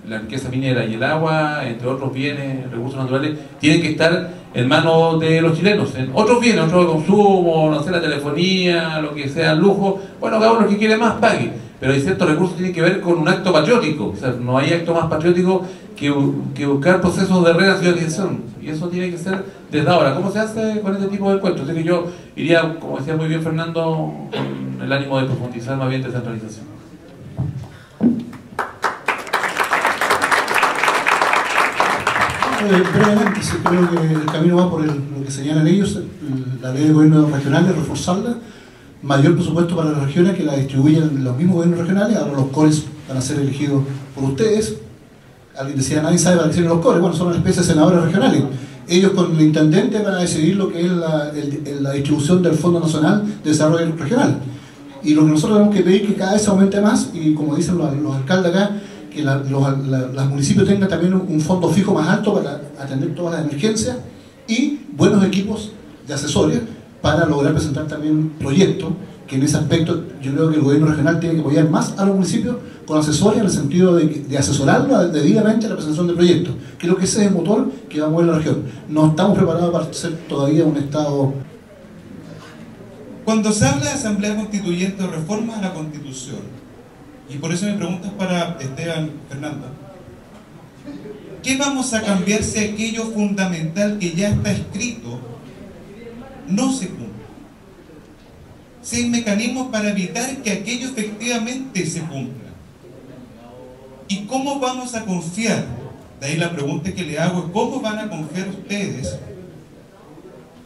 la riqueza minera y el agua, entre otros bienes, recursos naturales, tienen que estar en manos de los chilenos, en otros bienes, otros de consumo, no sé, la telefonía, lo que sea, lujo. Bueno, cada uno que quiere más pague, pero hay ciertos recursos que tienen que ver con un acto patriótico. O sea, no hay acto más patriótico que buscar procesos de renacionalización, y eso tiene que ser desde ahora. ¿Cómo se hace con este tipo de encuentros? Así que yo iría, como decía muy bien Fernando, con el ánimo de profundizar más bien descentralización. Brevemente, sí, creo que el camino va por lo que señalan ellos, la ley de gobierno regionales, reforzarla, mayor presupuesto para las regiones, que la distribuyen los mismos gobiernos regionales. Ahora los CORES van a ser elegidos por ustedes. Alguien decía, nadie sabe para qué sirven los CORES. Bueno, son una especie de senadores regionales. Ellos con el intendente van a decidir lo que es la distribución del Fondo Nacional de Desarrollo Regional. Y lo que nosotros tenemos que pedir es que cada vez aumente más, y como dicen los alcaldes acá, que los municipios tengan también un fondo fijo más alto para atender todas las emergencias, y buenos equipos de asesores para lograr presentar también proyectos, que en ese aspecto yo creo que el gobierno regional tiene que apoyar más a los municipios con asesores, en el sentido de asesorarlos debidamente a la presentación de proyectos. Creo que ese es el motor que va a mover la región. No estamos preparados para ser todavía un Estado. Cuando se habla de asamblea constituyente o reformas a la Constitución, y por eso mi pregunta es para Esteban, Fernando, ¿qué vamos a cambiar si aquello fundamental que ya está escrito no se cumple? Si hay mecanismos para evitar que aquello efectivamente se cumpla. ¿Y cómo vamos a confiar? De ahí la pregunta que le hago es, ¿cómo van a confiar ustedes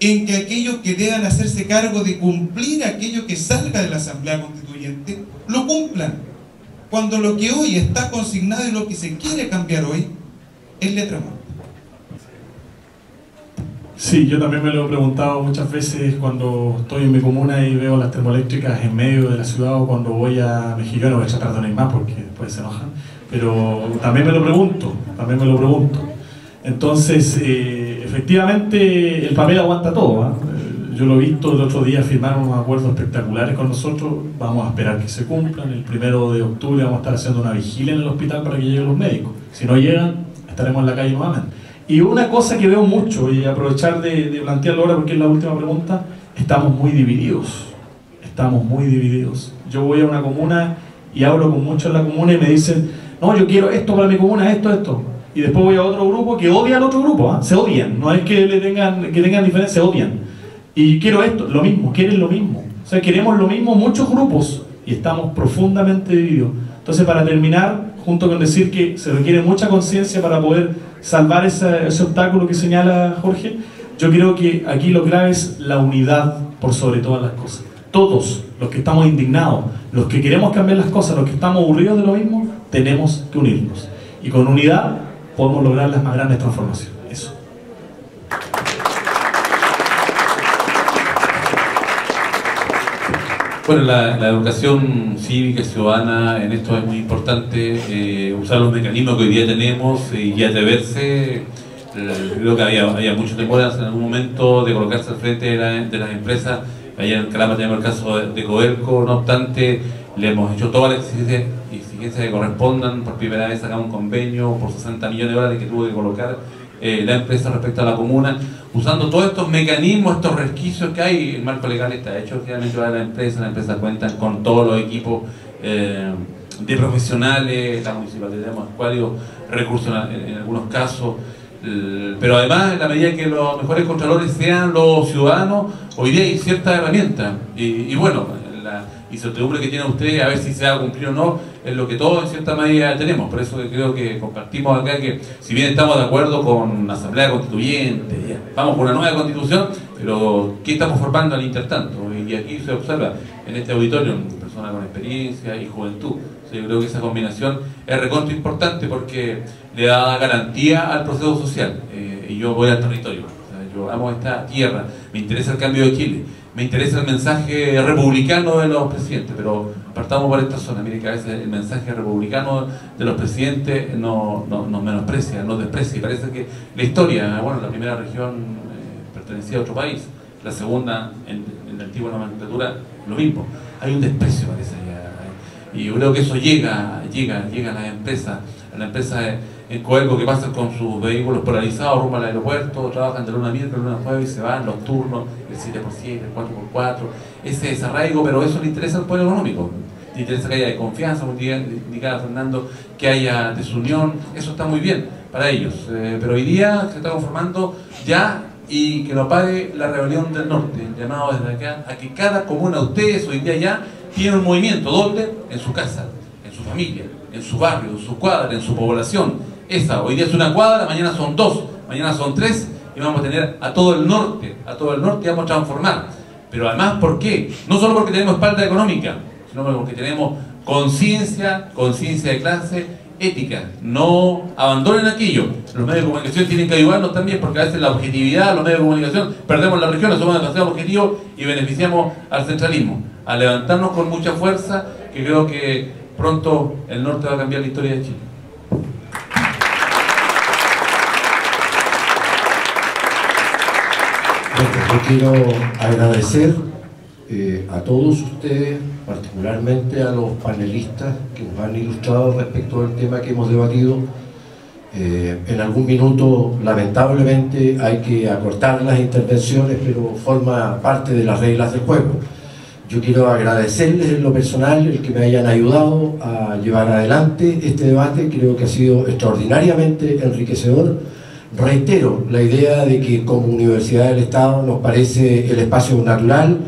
en que aquellos que deban hacerse cargo de cumplir aquello que salga de la Asamblea Constituyente lo cumplan? Cuando lo que hoy está consignado y lo que se quiere cambiar hoy es letra muerta. Sí, yo también me lo he preguntado muchas veces cuando estoy en mi comuna y veo las termoeléctricas en medio de la ciudad, o cuando voy a Mejillones. Voy a tratar de no ir más porque después se enojan, pero también me lo pregunto, Entonces, efectivamente, el papel aguanta todo, ¿eh? Yo lo he visto, el otro día firmaron unos acuerdos espectaculares con nosotros. Vamos a esperar que se cumplan. El 1 de octubre vamos a estar haciendo una vigilia en el hospital para que lleguen los médicos. Si no llegan, estaremos en la calle nuevamente. Y una cosa que veo mucho, y aprovechar de plantearlo ahora porque es la última pregunta, estamos muy divididos. Yo voy a una comuna y hablo con muchos en la comuna y me dicen, no, yo quiero esto para mi comuna, esto. Y después voy a otro grupo que odia al otro grupo, ¿eh? Se odian, no es que tengan diferencia, se odian. Y quiero esto, lo mismo, quieren lo mismo. O sea, queremos lo mismo muchos grupos y estamos profundamente divididos. Entonces, para terminar, junto con decir que se requiere mucha conciencia para poder salvar ese obstáculo que señala Jorge, yo creo que aquí lo clave es la unidad por sobre todas las cosas. Todos los que estamos indignados, los que queremos cambiar las cosas, los que estamos aburridos de lo mismo, tenemos que unirnos. Y con unidad podemos lograr las más grandes transformaciones. Eso. Bueno, la educación cívica y ciudadana en esto es muy importante, usar los mecanismos que hoy día tenemos y atreverse. Creo que había mucho temor en algún momento de colocarse al frente de las empresas. Allá en Calama tenemos el caso de Codelco, no obstante, le hemos hecho todas las exigencias que correspondan. Por primera vez sacamos un convenio por 60 millones de dólares que tuvo que colocar la empresa respecto a la comuna, usando todos estos mecanismos, estos resquicios que hay. El marco legal está hecho, finalmente va a la empresa cuenta con todos los equipos de profesionales, la municipalidad tenemos acuarios, recursos en algunos casos, pero además en la medida que los mejores contralores sean los ciudadanos, hoy día hay ciertas herramientas y bueno, la incertidumbre que tienen ustedes a ver si se va a cumplir o no es lo que todos en cierta medida tenemos. Por eso creo que compartimos acá que si bien estamos de acuerdo con la Asamblea Constituyente, ya, vamos por una nueva constitución, pero ¿qué estamos formando al intertanto? Y aquí se observa en este auditorio personas con experiencia y juventud. O sea, yo creo que esa combinación es recontra importante porque le da garantía al proceso social. Y yo voy al territorio, o sea, yo amo esta tierra, me interesa el cambio de Chile, me interesa el mensaje republicano de los presidentes, pero partamos por esta zona. Mire que a veces el mensaje republicano de los presidentes nos menosprecia, nos desprecia, y parece que la historia, bueno, la primera región pertenecía a otro país, la segunda en la antigua nomenclatura lo mismo, hay un desprecio parece allá, y yo creo que eso llega a las empresas, en Codelco que pasan con sus vehículos polarizados rumbo al aeropuerto, trabajan de luna a miércoles, luna a jueves y se van los turnos, el 7x7, el 4x4, ese desarraigo, pero eso le interesa al poder económico, le interesa que haya confianza, como indicaba Fernando, que haya desunión, eso está muy bien para ellos, pero hoy día se está conformando ya, y que no pare la rebelión del norte, llamado desde acá a que cada comuna de ustedes hoy día ya tiene un movimiento, ¿dónde? En su casa, en su familia, en su barrio, en su cuadra, en su población. Esa, hoy día es una cuadra, mañana son 2, mañana son 3, y vamos a tener a todo el norte y vamos a transformar. Pero además, ¿por qué? No solo porque tenemos espalda económica, sino porque tenemos conciencia de clase, ética. No abandonen aquello. Los medios de comunicación tienen que ayudarnos también, porque a veces la objetividad, los medios de comunicación, perdemos la región, somos demasiado objetivos y beneficiamos al centralismo. A levantarnos con mucha fuerza, que creo que pronto el norte va a cambiar la historia de Chile. Yo quiero agradecer a todos ustedes, particularmente a los panelistas que nos han ilustrado respecto del tema que hemos debatido. En algún minuto, lamentablemente, hay que acortar las intervenciones, pero forma parte de las reglas del juego. Yo quiero agradecerles en lo personal el que me hayan ayudado a llevar adelante este debate. Creo que ha sido extraordinariamente enriquecedor. Reitero la idea de que como Universidad del Estado nos parece el espacio natural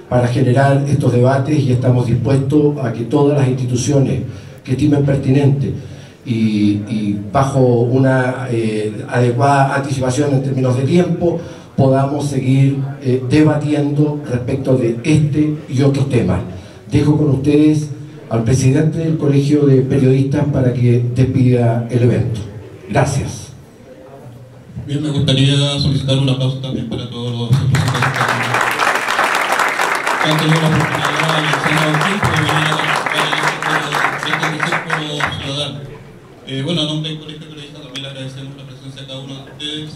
para generar estos debates, y estamos dispuestos a que todas las instituciones que estimen pertinente y bajo una adecuada anticipación en términos de tiempo podamos seguir debatiendo respecto de este y otros temas. Dejo con ustedes al presidente del Colegio de Periodistas para que despida el evento. Gracias. Bien, me gustaría solicitar un aplauso también para todos los representantes que han tenido la oportunidad de enseñar aquí, de venir a participar en este como ciudadano. Bueno, a nombre del Colegio de Periodistas también le agradecemos la presencia de cada uno de ustedes.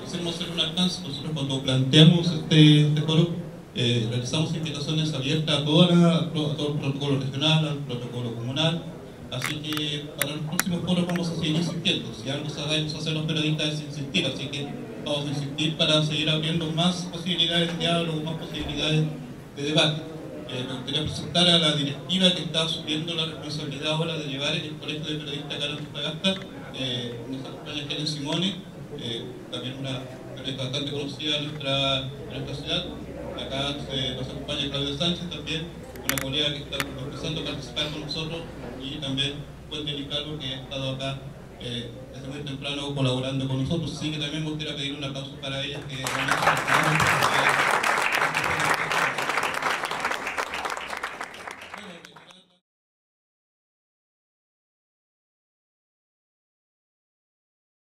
Quisiéramos hacer un alcance. Nosotros cuando planteamos este foro, realizamos invitaciones abiertas a todo el protocolo regional, al protocolo comunal. Así que para los próximos foros vamos a seguir insistiendo. Si algo sabemos hacer los periodistas es insistir, así que vamos a insistir para seguir abriendo más posibilidades de diálogo, más posibilidades de debate. Me gustaría presentar a la directiva que está asumiendo la responsabilidad ahora de llevar el Colegio de Periodistas acá en Antofagasta. Nos acompaña Helen Simone, también una periodista bastante conocida en nuestra ciudad. Acá nos acompaña Claudia Sánchez también, una colega que está empezando a participar con nosotros, y también Juan de Ricardo, que ha estado acá desde muy temprano colaborando con nosotros. Así que también me gustaría pedir un aplauso para ella, que realmente